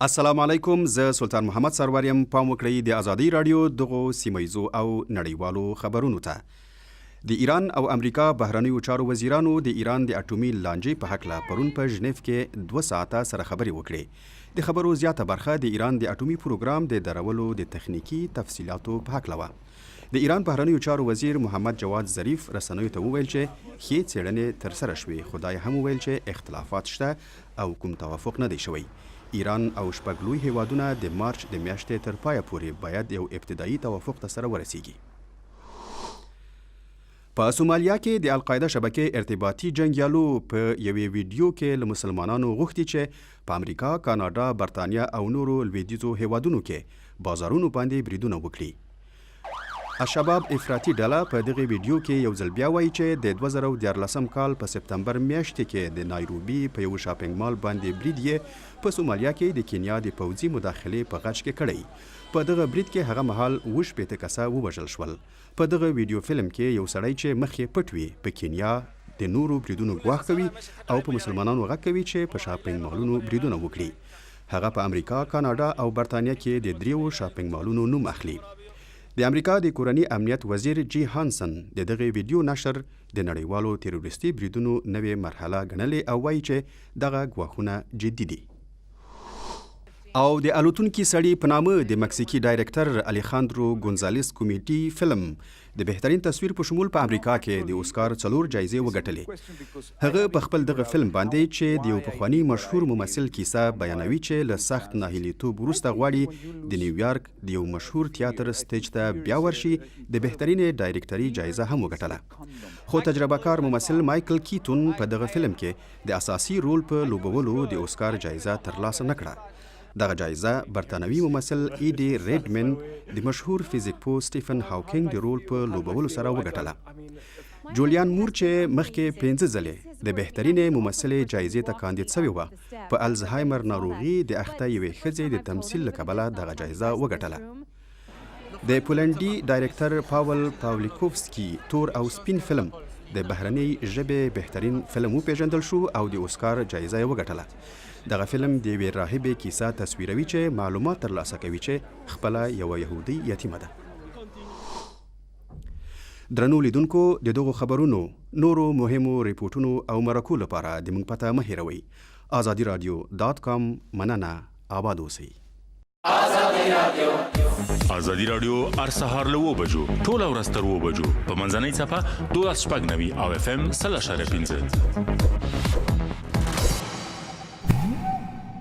السلام علیکم، زه سلطان محمد سرور یم. پام وکړئ د ازادي راډیو دغو سیمه‌ییزو او نړیوالو خبرونو ته. د ایران او امریکا بهرنیو چارو وزیرانو د ایران د اټومي لانجې په هکله پرون په ژنیف کې 2 ساعته سره خبرې وکړې. د خبرو زیاته برخه د ایران د اټومي پروګرام د درولو د تخنیکی تفصیلاتو په هکله وه. د ایران بهرنیو چارو وزیر محمد جواد ظریف رسنیو ته وویل چې ښې څېړنې ترسره شوې، خو دا هم وویل چې اختلافات شته او کوم توافق نه دی شوی. ایران او شپږ لوی هیوادونه د مارچ د میاشتې تر پایه پورې باید یو ابتدایي توافق ته سره ورسیږي. په سومالیا کې د القاعده شبکې ارتباطي جنګیالو په یوې ویډیو کې له مسلمانانو غوښتي چې په امریکا، کاناډا، برطانیا او نورو لویدیځو هیوادونو کې بازارونو باندې بریدونه وکړي. الشباب افراطي ډله په دغه ویډیو کې یو ځل بیا وایي چې د 2014 کال په سپتمبر میاشتې کې د نایروبي په یو شاپینګ مال باندې برید یې په سومالیا کې د کینیا د پوځي مداخلې په غچ کې کړی. په دغه برید کې هغه مهال 28 کسه ووژل شول. په دغه ویډیو فلم کې یو سړی چې مخ یې پټ وي په کینیا د نورو بریدونو ګواښ کوي او په مسلمانانو غږ کوي چې په شاپینګ مالونو بریدونه وکړي. هغه په امریکا، کاناډا او برطانیا کې د 3 شاپینګ مالونو نوم اخلي. د امریکا د کورني امنیت وزیر جی هانسن د دغه ویډیو نشر د نړیوالو تروریستي بریدونو نوې مرحله ګڼلې او وایي چې دغه ګواښونه جدي دي. او د الوتونکي سړي په نامه د مکسیکي ډایرکټر الیخاندرو ګونزالس کومیټي فلم د بهترین تصویر په شمول په امریکا کې د اوسکار 4 جایزې وګټلې. هغه په خپل دغه فلم باندې چې د یو پخواني مشهور ممثل کیسه بیانوي چې له سخت ناهیلیتوب وروسته غواړي د نیویارک د یو مشهور تیاتر سټیج ته بیا ورشي، د بهترینې ډایرکټري جایزه هم وګټله. خو تجربه کار ممثل مایکل کیتون په دغه فلم کې د اساسي رول په لوبولو د اوسکار جایزه ترلاسه نه کړه. دغه جایزه برطانوي ممثل ایډي ریډمن د مشهور فزیک پوه سټیفن هاوکینګ د رول په لوبولو سره وګټله. جولیان مور چې مخکې 15 ځلې د بهترینې ممثلې جایزې ته کاندید شوې وه، په الزهایمر ناروغي د اخته یوې ښځې د تمثیل له کبله دغه جایزه وګټله. د پولنډي ډایرکټر پاول پاولیکوفسکي تور او سپین فلم د بهرنۍ ژبې بهترین فلم وپیژندل شو او د اوسکار جایزه یې وګټله. دغه فلم د یوې راهبې کیسه تصویروي چې معلومات ترلاسه کوي چې خپله یوه یهودي یتیمه ده. درنو لیدونکو، د دغو خبرونو نورو مهمو ریپورټونو او مرکو لپاره د موږ پته مه هیروئ. ازادي راډیو .com. مننه، آباد اوسئ. ازادي راډیو هر سهار له 9 بجو ټوله ورځ تر 9 بجو په منځنۍ صفحه 12:90 او FM 100.5.